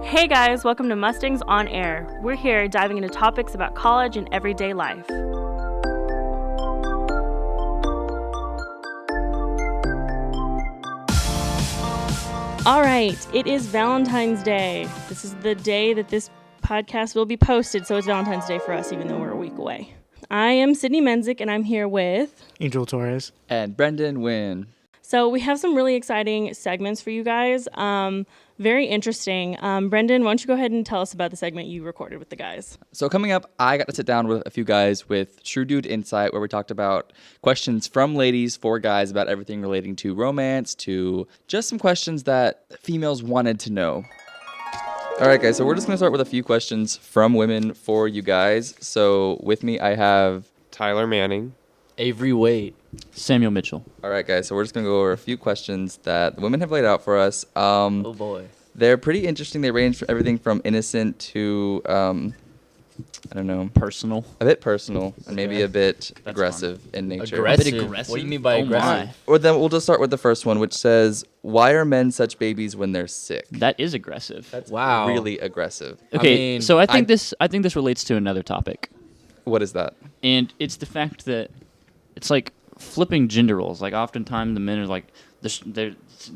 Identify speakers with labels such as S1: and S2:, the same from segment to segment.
S1: Hey guys, welcome to Mustangs on Air. We're here diving into topics about college and everyday life. All right, it is Valentine's Day. This is the day that this podcast will be posted, so it's Valentine's Day for us, even though we're a week away. I am Cydney Menzik, and I'm here with...
S2: Angel Torres.
S3: And Wynne.
S1: So we have some really exciting segments for you guys. Very interesting. Brendan, why don't you go ahead and tell us about the segment you recorded with the guys?
S3: So coming up, I got to sit down with a few guys with True Dude Insight, where we talked about questions from ladies for guys about everything relating to romance, to just some questions that females wanted to know. All right, guys, so we're just going to start with a few questions from women for you guys. So with me, I have...
S4: Tyler Manning.
S5: Avery Wade.
S6: Samuel Mitchell.
S3: All right, guys, so we're just going to go over a few questions that the women have laid out for us.
S5: Oh, boy.
S3: They're pretty interesting. They range from everything from innocent to, I don't know.
S6: Personal.
S3: A bit personal and maybe a bit aggressive in nature.
S5: Aggressive?
S6: A bit aggressive?
S5: What do you mean by
S6: Oh
S5: aggressive?
S6: my.
S3: Or then we'll just start with the first one, which says, why are men such babies when they're sick?
S6: That is aggressive.
S3: That's
S5: Wow.
S3: really aggressive.
S6: Okay,
S5: mean,
S6: so I think this relates to another topic.
S3: What is that?
S6: And it's the fact that it's like flipping gender roles. Like oftentimes the men are like they're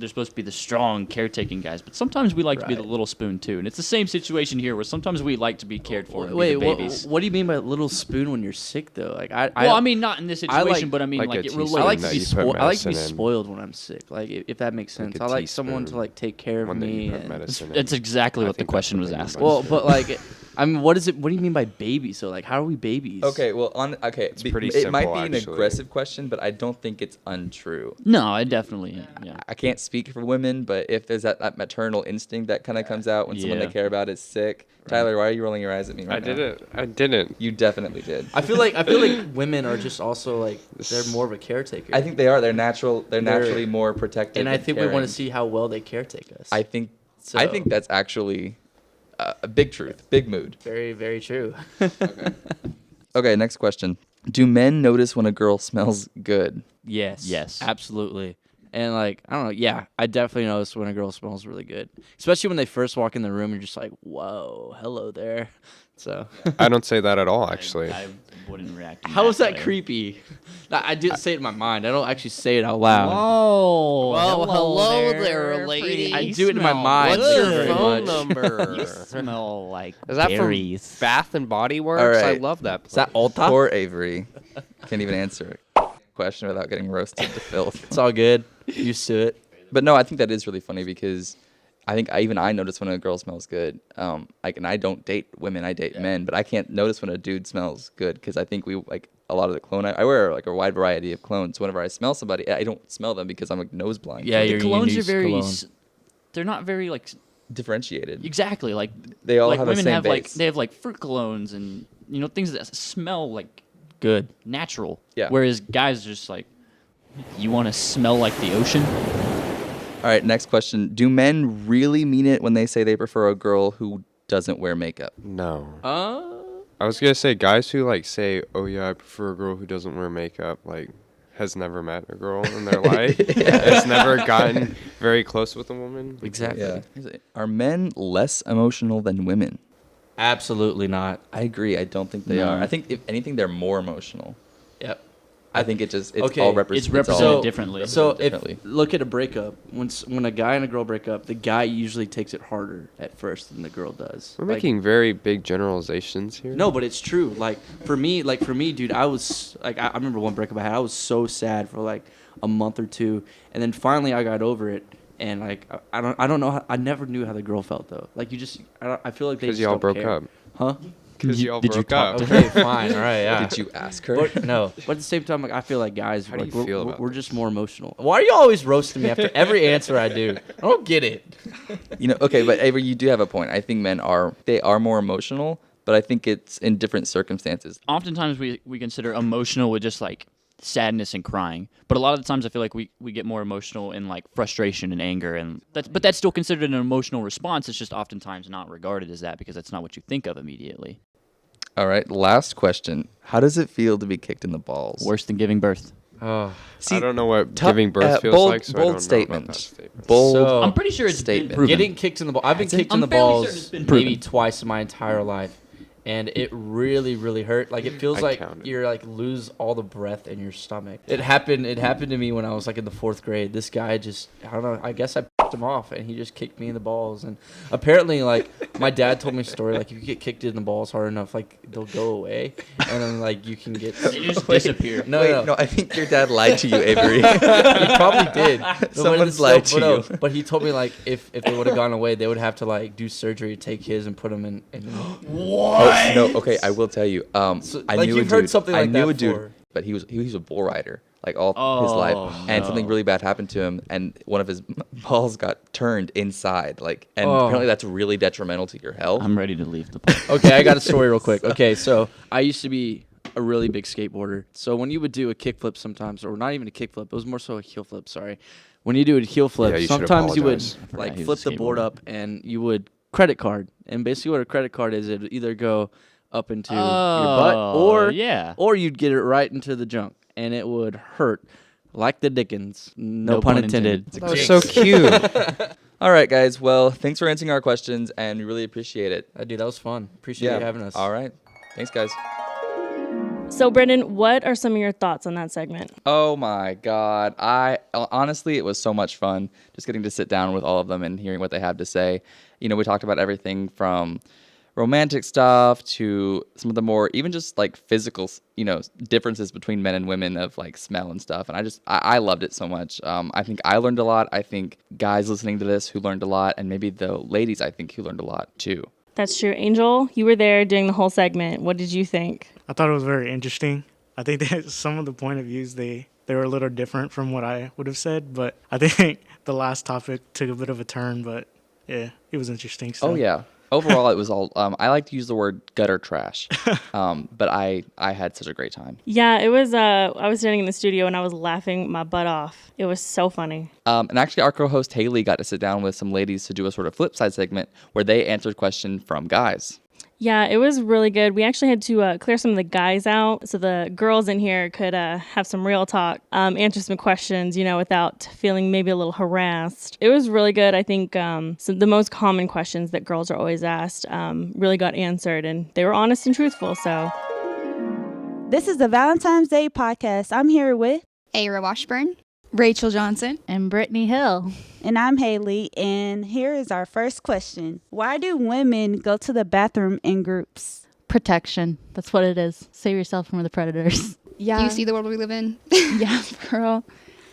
S6: supposed to be the strong caretaking guys, but sometimes we like to be the little spoon too. And it's the same situation here where sometimes we like to be cared for and be the babies.
S5: What do you mean by little spoon when you're sick though? Like
S6: I mean not in this situation, but I mean
S4: like
S6: like
S4: a
S6: it
S4: teaspoon.
S6: relates.
S5: I like to
S4: that
S5: be
S4: you put
S5: I like to be
S4: medicine in.
S5: spoiled when I'm sick. Like if that makes sense.
S4: Like a
S5: I like someone to
S4: teaspoon.
S5: like take care of
S4: One that
S5: me.
S4: you put
S5: and-
S4: medicine in.
S6: That's exactly
S4: I
S6: what the
S4: think
S6: question
S4: that's
S6: was
S4: what they
S6: asking.
S4: mean by
S5: well, but like, I mean, what do you mean by baby? So like, how are we babies?
S3: Okay, well,
S4: It's pretty
S3: it might
S4: simple,
S3: be an
S4: actually.
S3: aggressive question, but I don't think it's untrue.
S6: No, I definitely yeah.
S3: I can't speak for women, but if there's that maternal instinct that kind of comes out when someone they
S6: Yeah.
S3: care about is sick. Tyler, why are you rolling your eyes at me right now?
S4: I didn't.
S3: You definitely did.
S5: I feel like women are just also like they're more of a caretaker.
S3: I think they are. They're naturally more protective.
S5: and I think we want
S3: caring.
S5: to see how well they caretake us.
S3: I think
S5: So-
S3: that's actually a big truth, big mood.
S5: very, very true.
S3: Okay, next question. Do men notice when a girl smells good?
S6: Yes.
S5: Absolutely. And like, I don't know, yeah, I definitely notice when a girl smells really good. Especially when they first walk in the room, you're just like, whoa, hello there. So
S4: I don't say that at all, actually.
S6: I wouldn't react. in
S5: how is that
S6: way.
S5: creepy? No, I did say it in my mind. I don't actually say it out loud.
S6: Whoa.
S5: Well, hello there, lady. I do it in my mind.
S7: What's
S5: Thank
S7: your
S5: you very
S7: phone
S5: much.
S7: number?
S6: You smell like
S7: Is that
S6: berries.
S7: from Bath and Body Works?
S3: All
S7: I
S3: right.
S7: love that place.
S5: Is that Ulta?
S3: Poor Avery. Can't even answer a question without getting roasted to filth.
S5: It's all good. Used to it.
S3: But no, I think that is really funny because I think I notice when a girl smells good. And I don't date women, I date men, but I can't notice when a dude smells good because I think we like a lot of the cologne. I wear like a wide variety of colognes. So whenever I smell somebody, I don't smell them because I'm like nose blind.
S5: Yeah,
S6: The
S5: you're
S6: colognes
S5: unique
S6: are very.
S5: cologne.
S6: They're not very like
S3: Differentiated.
S6: exactly like
S3: They all
S6: like
S3: have the
S6: women
S3: same
S6: have
S3: base.
S6: like they have like fruit colognes and things that smell like
S5: Good.
S6: natural.
S3: Yeah.
S6: Whereas guys are just like, you want to smell like the ocean?
S3: All right, next question. Do men really mean it when they say they prefer a girl who doesn't wear makeup?
S4: No.
S5: Uh,
S4: I was going to say, guys who, like, say, oh, yeah, I prefer a girl who doesn't wear makeup, like, has never met a girl in their life. Has never gotten very close with a woman.
S5: exactly.
S3: Yeah. Are men less emotional than women?
S5: Absolutely not.
S3: I agree. I don't think they
S6: No.
S3: are. I think if anything, they're more emotional.
S5: Yep.
S3: I think it's
S5: Okay,
S3: all
S6: it's
S3: represented.
S6: represented differently.
S5: So
S3: differently.
S5: if look at a breakup, when a guy and a girl break up, the guy usually takes it harder at first than the girl does.
S4: We're
S5: Like,
S4: making very big generalizations here.
S5: no, but it's true. Like for me, dude, I was like, I remember one breakup I had. I was so sad for like a month or two, and then finally I got over it. And like I don't know. I never knew how the girl felt though. Like I feel like they
S4: Because
S5: just
S4: y'all
S5: don't
S4: broke
S5: care.
S4: up.
S5: Huh?
S4: Because y'all
S6: Did you
S4: broke
S6: talk
S4: up.
S6: to
S5: Okay, fine. All right, yeah.
S3: Did you ask her?
S5: But, no, but at the same time, like I feel like guys,
S4: How do
S5: like,
S4: you feel about
S5: we're just more emotional. Why are you always roasting me after every answer I do? I don't get it.
S3: Okay, but Avery, you do have a point. I think men are more emotional, but I think it's in different circumstances.
S6: Oftentimes we consider emotional with just like sadness and crying, but a lot of the times I feel like we get more emotional in like frustration and anger, and that's still considered an emotional response. It's just oftentimes not regarded as that because that's not what you think of immediately.
S3: All right, last question. How does it feel to be kicked in the balls?
S6: Worse than giving birth.
S4: Oh,
S3: See,
S4: I don't know what
S3: tough-
S4: giving birth feels
S3: bold,
S4: like, so I
S3: bold
S4: don't know
S3: statement.
S4: about that statement.
S3: Bold.
S5: So-
S6: I'm pretty sure it's been
S3: statement.
S6: proven.
S5: Getting kicked in the ball. I've been kicked in
S6: I'm
S5: the
S6: fairly certain it's
S5: balls
S6: been proven.
S5: maybe twice in my entire life. And it really, really hurt. Like, it feels
S4: I
S5: like
S4: counted.
S5: you're like lose all the breath in your stomach. It happened to me when I was like in the 4th grade. This guy just, I don't know, I guess I picked him off and he just kicked me in the balls. And apparently, like, my dad told me a story, like, if you get kicked in the balls hard enough, like, they'll go away. And then, like, you can get...
S6: They just disappear.
S5: No.
S3: I think your dad lied to you, Avery.
S5: He probably did.
S3: Someone's lied to you.
S5: But he told me, like, if they would have gone away, they would have to, like, do surgery, take his, and put him in.
S3: Oh, no, okay, I will tell you.
S5: So,
S3: I
S5: like,
S3: knew
S5: you've
S3: a
S5: heard
S3: dude.
S5: something
S3: I
S5: like
S3: knew
S5: that
S3: a dude,
S5: before.
S3: but he was a bull rider like all his life, and something
S6: no.
S3: really bad happened to him, and one of his balls got turned inside, like, and
S5: Oh.
S3: apparently that's really detrimental to your health.
S6: I'm ready to leave the park.
S5: Okay, I got a story real quick. Okay, so I used to be a really big skateboarder. So when you would do a kickflip sometimes, or not even a kickflip, it was more so a heel flip, sorry. When you do a heel flip,
S4: Yeah, you should
S5: sometimes you would
S4: apologize.
S6: I forgot
S5: like
S6: he
S5: flip
S6: was a
S5: the board
S6: skateboarder.
S5: up and you would credit card. And basically what a credit card is, it would either go up into your butt or you'd get it right into the junk and it would hurt like the Dickens. No pun intended.
S4: That was so cute.
S3: All right, guys. Well, thanks for answering our questions, and we really appreciate it.
S5: Dude, that was fun. Appreciate you having us.
S3: All right. Thanks, guys.
S1: So, Brendan, what are some of your thoughts on that segment?
S3: Oh my God. Honestly, it was so much fun just getting to sit down with all of them and hearing what they have to say. You know, we talked about everything from romantic stuff to some of the more, even just like physical, you know, differences between men and women of like smell and stuff. And I loved it so much. I think I learned a lot. I think guys listening to this who learned a lot, and maybe the ladies, I think, who learned a lot too.
S1: That's true. Angel, you were there during the whole segment. What did you think?
S2: I thought it was very interesting. I think that some of the point of views, they were a little different from what I would have said, but I think the last topic took a bit of a turn, but yeah, it was interesting. So.
S3: Oh yeah. Overall, it was all. I like to use the word gutter trash, but I had such a great time.
S1: Yeah, it was. I was standing in the studio and I was laughing my butt off. It was so funny.
S3: And actually, our co-host Haley got to sit down with some ladies to do a sort of flip side segment where they answered questions from guys.
S1: Yeah, it was really good. We actually had to clear some of the guys out so the girls in here could have some real talk, answer some questions, you know, without feeling maybe a little harassed. It was really good. I think the most common questions that girls are always asked really got answered, and they were honest and truthful. So
S7: This is the Valentine's Day podcast. I'm here with,
S8: Ayra Washburn.
S9: Rachel Johnson.
S10: And Brittany Hill.
S7: and I'm Haley, and here is our first question. Why do women go to the bathroom in groups?
S10: Protection. That's what it is. Save yourself from the predators.
S9: Yeah.
S8: Do you see the world we live in?
S9: Yeah, girl.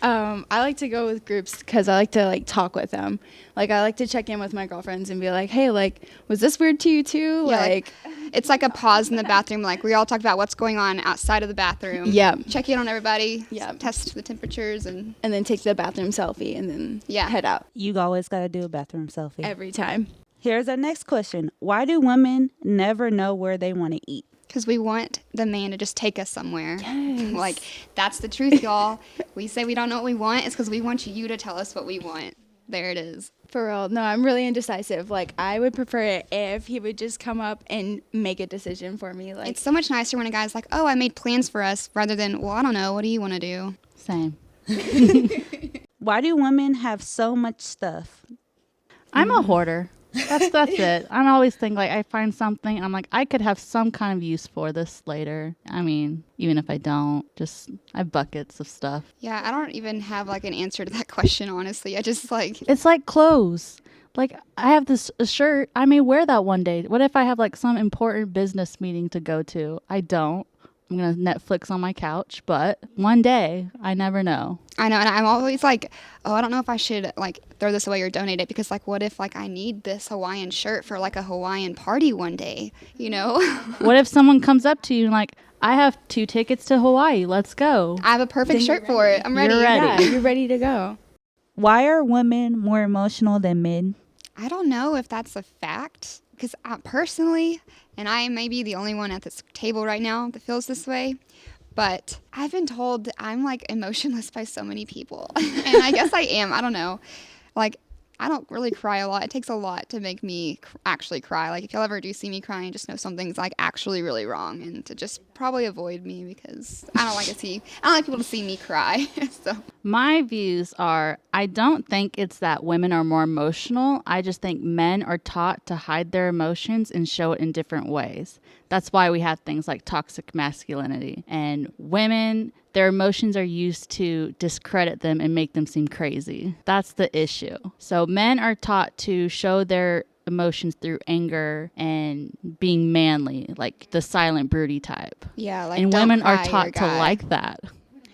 S9: I like to go with groups because I like to like talk with them. Like I like to check in with my girlfriends and be like, hey, like, was this weird to you too?
S8: Yeah,
S9: like,
S8: it's like a pause in the bathroom. Like we all talk about what's going on outside of the bathroom.
S9: yeah.
S8: Check in on everybody.
S9: Yeah.
S8: Test the temperatures and
S9: And then take the bathroom selfie and then
S8: Yeah.
S9: head out
S7: You always got to do a bathroom selfie.
S9: every time.
S7: Here's our next question. Why do women never know where they want to eat?
S8: because we want the man to just take us somewhere. Like that's the truth, y'all. We say we don't know what we want. It's because we want you to tell us what we want. There it is.
S9: For real. No, I'm really indecisive. Like I would prefer it if he would just come up and make a decision for me. Like
S8: It's so much nicer when a guy's like, "Oh, I made plans for us," rather than, "Well, I don't know. What do you want to do?"
S10: Same.
S7: Why do women have so much stuff?
S10: I'm a hoarder. That's it. I always think like I find something, I'm like, I could have some kind of use for this later. I mean, even if I don't, just I have buckets of stuff.
S8: Yeah, I don't even have like an answer to that question, honestly. I just like
S10: It's like clothes. Like I have this shirt. I may wear that one day. What if I have like some important business meeting to go to? I don't. I'm going to Netflix on my couch, but one day, I never know.
S8: I know, and I'm always like, oh, I don't know if I should like throw this away or donate it because like what if like I need this Hawaiian shirt for like a Hawaiian party one day, you know?
S10: What if someone comes up to you and like, I have 2 tickets to Hawaii. Let's go.
S8: I have a perfect shirt for it. I'm ready.
S10: You're ready.
S9: yeah, you're ready to go.
S7: Why are women more emotional than men?
S8: I don't know if that's a fact because personally, and I may be the only one at this table right now that feels this way, but I've been told that I'm like emotionless by so many people. And I guess I am. I don't know. Like, I don't really cry a lot. It takes a lot to make me actually cry. Like if y'all ever do see me crying, just know something's like actually really wrong, and to just probably avoid me because I don't like people to see me cry. So
S10: My views are I don't think it's that women are more emotional. I just think men are taught to hide their emotions and show it in different ways. That's why we have things like toxic masculinity. And women, their emotions are used to discredit them and make them seem crazy. That's the issue. So men are taught to show their emotions through anger and being manly, like the silent broody type.
S8: yeah, like
S10: And
S8: don't
S10: women are
S8: cry,
S10: taught
S8: you're
S10: to
S8: a guy.
S10: like that.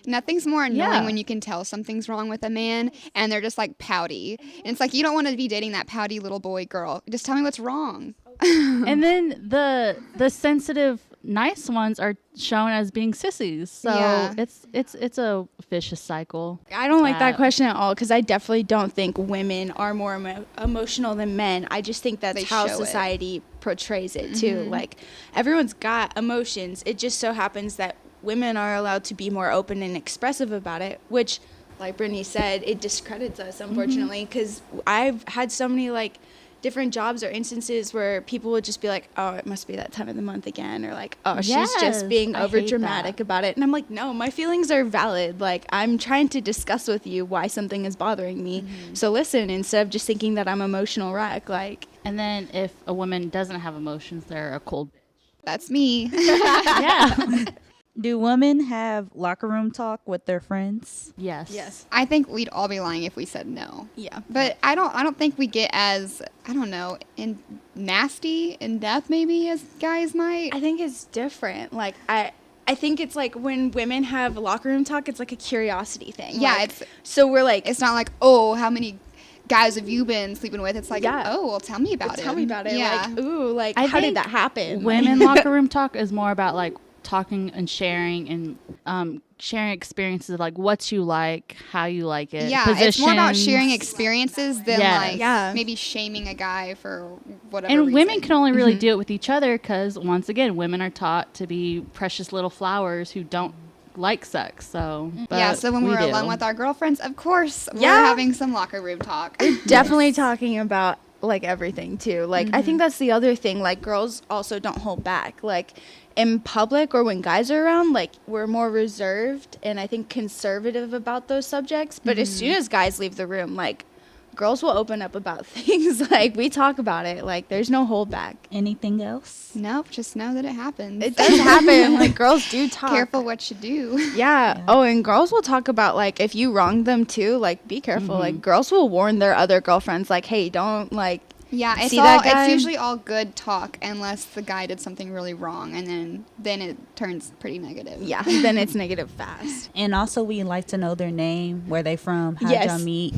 S8: Nothing's more annoying
S10: Yeah.
S8: when you can tell something's wrong with a man and they're just like pouty. And it's like you don't want to be dating that pouty little boy girl. Just tell me what's wrong.
S10: And then the sensitive, nice ones are shown as being sissies. So
S8: Yeah.
S10: it's a vicious cycle.
S9: I don't like that question at all because I definitely don't think women are more emotional than men. I just think that's
S8: They
S9: how
S8: show it.
S9: society portrays it too. Like everyone's got emotions. It just so happens that women are allowed to be more open and expressive about it, which, like Brittany said, it discredits us, unfortunately, because I've had so many like different jobs or instances where people would just be like, oh, it must be that time of the month again, or like, oh, she's
S10: Yes,
S9: just being
S10: I
S9: over
S10: hate
S9: dramatic
S10: that.
S9: about it. And I'm like, no, my feelings are valid. Like, I'm trying to discuss with you why something is bothering me. So listen, instead of just thinking that I'm emotional wreck. Like,
S10: And then if a woman doesn't have emotions, they're a cold bitch.
S8: That's me.
S10: Yeah.
S7: Do women have locker room talk with their friends?
S10: Yes.
S8: I think we'd all be lying if we said no.
S9: yeah.
S8: But I don't think we get as, I don't know, nasty in depth maybe as guys might.
S9: I think it's different. Like, I think it's like when women have locker room talk, it's like a curiosity thing.
S8: Yeah,
S9: Like, so we're like,
S8: it's not like, oh, how many guys have you been sleeping with? It's like,
S9: Yeah.
S8: oh, well, tell me about it.
S9: tell me about it.
S8: Yeah.
S9: Like, ooh, like,
S10: I
S9: how did
S10: think
S9: that happen?
S10: Women locker room talk is more about like talking and sharing and sharing experiences of like what you like, how you like it.
S8: Yeah, it's more about sharing
S10: positions.
S8: experiences than
S10: Yes.
S8: like
S9: Yeah.
S8: maybe shaming a guy for whatever
S10: And
S8: reason.
S10: women can only really do it with each other because, once again, women are taught to be precious little flowers who don't like sex. So,
S8: Yeah,
S10: but
S8: so when we're
S10: do.
S8: alone with our girlfriends, of course, we're
S9: Yeah.
S8: having some locker room talk.
S9: Definitely talking about like everything too. Like, I think that's the other thing. Like, girls also don't hold back. Like, in public or when guys are around, like, we're more reserved and I think conservative about those subjects. But as soon as guys leave the room, like, girls will open up about things. Like, we talk about it. Like, there's no holdback.
S7: Anything else?
S8: Nope, just know that it happens.
S9: It does happen. Like, girls do talk.
S8: Careful what you do.
S9: Yeah. Oh, and girls will talk about, like, if you wrong them too, like, be careful. Like, girls will warn their other girlfriends, like, hey, don't, like,
S8: Yeah,
S9: See that guy?
S8: it's usually all good talk unless the guy did something really wrong, and then it turns pretty negative.
S9: yeah, then it's negative fast.
S7: And also, we like to know their name, where they from, how'd
S9: Yes.
S7: y'all meet,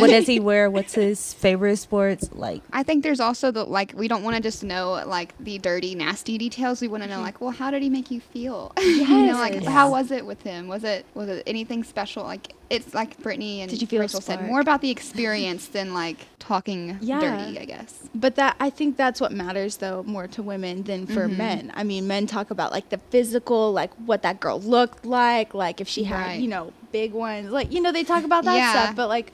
S7: what does he wear, what's his favorite sports, like.
S8: I think there's also the like we don't want to just know like the dirty, nasty details. We want to know like, well, how did he make you feel? You know, like
S7: Yes.
S8: how was it with him? Was it anything special? Like it's like Brittany and
S9: Did you feel a
S8: Rachel said,
S9: spark?
S8: more about the experience than like talking
S9: Yeah.
S8: dirty, I guess.
S9: But I think that's what matters though more to women than for men. I mean, men talk about like the physical, like what that girl looked like if she had,
S8: Right.
S9: you know, big ones, like, you know, they talk about that
S8: Yeah.
S9: stuff. But like,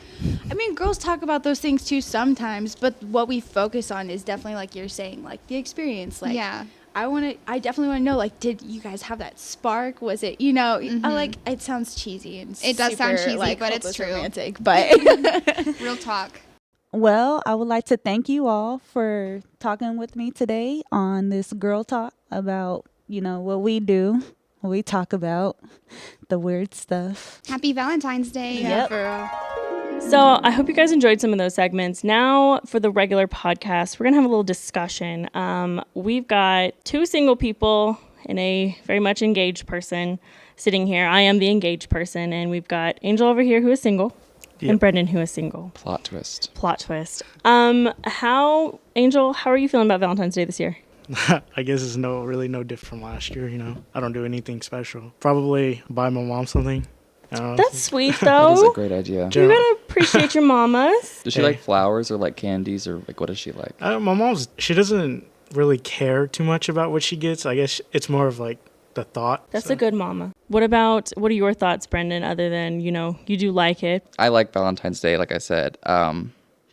S9: I mean, girls talk about those things too sometimes. But what we focus on is definitely like you're saying, like the experience. Like,
S8: Yeah.
S9: I definitely want to know, like, did you guys have that spark? Was it, you know, I like, it sounds cheesy and
S8: It does sound
S9: super,
S8: cheesy,
S9: like,
S8: but it's
S9: hopeless
S8: true.
S9: romantic, but
S8: Real talk.
S7: Well, I would like to thank you all for talking with me today on this girl talk about, you know, what we do, what we talk about, the weird stuff.
S8: Happy Valentine's Day.
S7: Yep.
S9: for real.
S1: So I hope you guys enjoyed some of those segments. Now for the regular podcast, we're going to have a little discussion. We've got two single people and a very much engaged person sitting here. I am the engaged person, and we've got Angel over here who is single
S2: Yep.
S1: and Brendan who is single.
S3: Plot twist.
S1: Plot twist. Angel, how are you feeling about Valentine's Day this year?
S2: I guess it's really no different from last year, you know. I don't do anything special. Probably buy my mom something. I don't know.
S1: That's sweet,
S3: That is a
S1: though.
S3: great idea.
S1: You gotta appreciate your mamas.
S3: Does she
S2: Hey.
S3: like flowers or like candies or like what does she like?
S2: My mom's, she doesn't really care too much about what she gets. I guess it's more of like the thought.
S1: That's
S2: So,
S1: a good mama. What are your thoughts, Brendan, other than, you know, you do like it?
S3: I like Valentine's Day, like I said.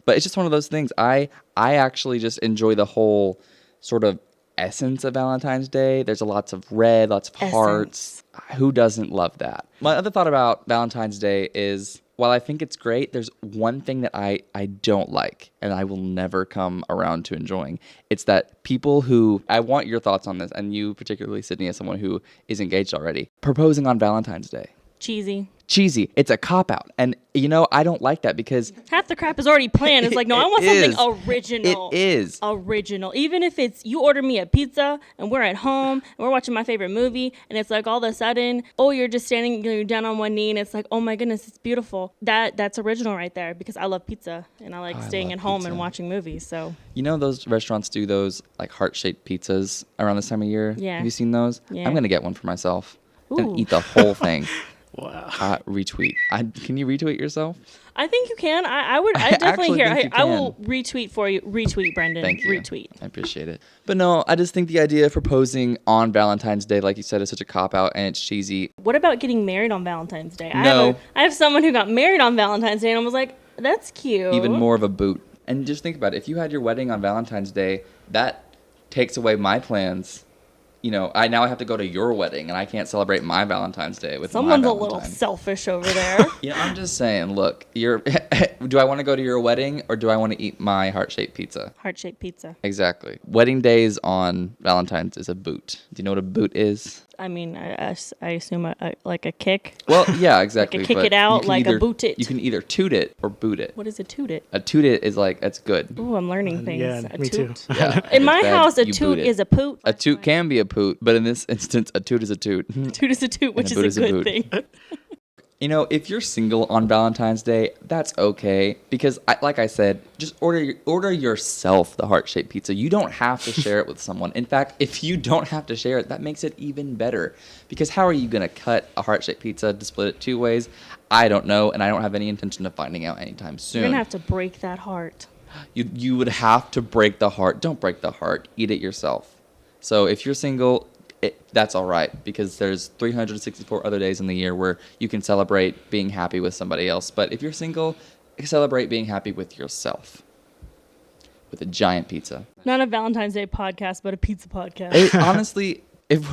S3: But it's just one of those things. I actually just enjoy the whole sort of essence of Valentine's Day. There's lots of red, lots of hearts. Who doesn't love that? My other thought about Valentine's Day is, while I think it's great, there's one thing that I don't like, and I will never come around to enjoying. It's that people who, I want your thoughts on this, and you particularly, Cydney, as someone who is engaged already, proposing on Valentine's Day. Cheesy. It's a cop-out. And, I don't like that because...
S1: half the crap is already planned. It's like, no, I want something original.
S3: It is.
S1: Original. Even if it's, you order me a pizza, and we're at home, and we're watching my favorite movie, and it's like, all of a sudden, you're just standing, you're down on one knee, and it's like, oh my goodness, it's beautiful. That's original right there, because I love pizza, and I like staying at home and watching movies, so...
S3: Those restaurants do those, like, heart-shaped pizzas around this time of year?
S1: Yeah.
S3: Have you seen those?
S1: Yeah.
S3: I'm going to get one for myself
S1: Ooh.
S3: and eat the whole thing.
S2: Wow.
S3: Retweet. Can you retweet yourself?
S1: I think you can. I definitely
S3: actually think you
S1: I will
S3: can.
S1: retweet for you. Retweet, Brendan.
S3: Thank you.
S1: Retweet.
S3: I appreciate it. But no, I just think the idea of proposing on Valentine's Day, like you said, is such a cop-out and it's cheesy.
S1: What about getting married on Valentine's Day?
S3: No.
S1: I have someone who got married on Valentine's Day, and I was like, that's cute.
S3: Even more of a boot. And just think about it. If you had your wedding on Valentine's Day, that takes away my plans. I now have to go to your wedding, and I can't celebrate my Valentine's Day with
S1: Someone's
S3: my
S1: a
S3: Valentine.
S1: little selfish over there.
S3: I'm just saying, look, do I want to go to your wedding, or do I want to eat my heart-shaped pizza?
S1: Heart-shaped pizza.
S3: Exactly. Wedding days on Valentine's is a boot. Do you know what a boot is?
S1: I mean, I assume like a kick.
S3: Well, yeah, exactly.
S1: Like a kick
S3: but
S1: it out,
S3: you can
S1: like a
S3: either-
S1: boot it.
S3: You can either toot it or boot it.
S1: What is a toot it?
S3: A toot it is like, it's good.
S1: Ooh, I'm learning things.
S2: Yeah,
S1: A
S2: me too.
S1: toot.
S3: Yeah.
S1: In my
S3: It's bad,
S1: house, a
S3: you
S1: toot
S3: boot it.
S1: is a poot.
S3: A toot can be a poot, but in this instance, a toot is a toot.
S1: Toot is a toot, which
S3: boot
S1: is
S3: is
S1: a
S3: a
S1: good
S3: boot.
S1: thing.
S3: If you're single on Valentine's Day, that's okay. Because, like I said, just order yourself the heart-shaped pizza. You don't have to share it with someone. In fact, if you don't have to share it, that makes it even better. Because how are you going to cut a heart-shaped pizza to split it 2 ways? I don't know, and I don't have any intention of finding out anytime soon.
S1: You're going to have to break that heart.
S3: You would have to break the heart. Don't break the heart. Eat it yourself. So if you're single... that's all right, because there's 364 other days in the year where you can celebrate being happy with somebody else. But if you're single, celebrate being happy with yourself. With a giant pizza.
S1: Not a Valentine's Day podcast, but a pizza podcast.
S3: Honestly, if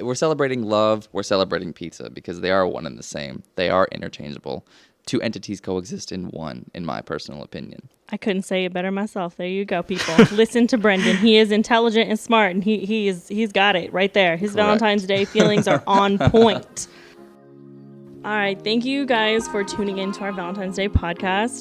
S3: we're celebrating love, we're celebrating pizza, because they are one and the same. They are interchangeable. 2 entities coexist in one, in my personal opinion.
S1: I couldn't say it better myself. There you go, people. Listen to Brendan. He is intelligent and smart, and he's got it right there. His
S3: Correct.
S1: Valentine's Day feelings are on point. All right, thank you guys for tuning in to our Valentine's Day podcast.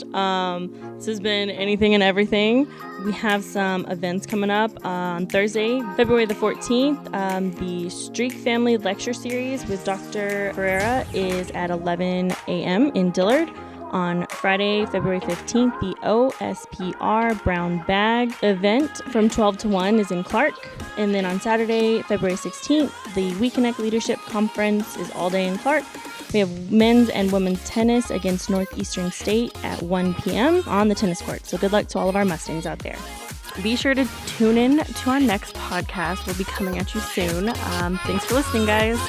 S1: This has been Anything and Everything. We have some events coming up on Thursday, February the 14th. The Streak Family Lecture Series with Dr. Ferreira is at 11 a.m. in Dillard. On Friday, February 15th, the OSPR Brown Bag event from 12 to 1 is in Clark. And then on Saturday, February 16th, the We Connect Leadership Conference is all day in Clark. We have men's and women's tennis against Northeastern State at 1 p.m. on the tennis court. So good luck to all of our Mustangs out there. Be sure to tune in to our next podcast. We'll be coming at you soon. Thanks for listening, guys.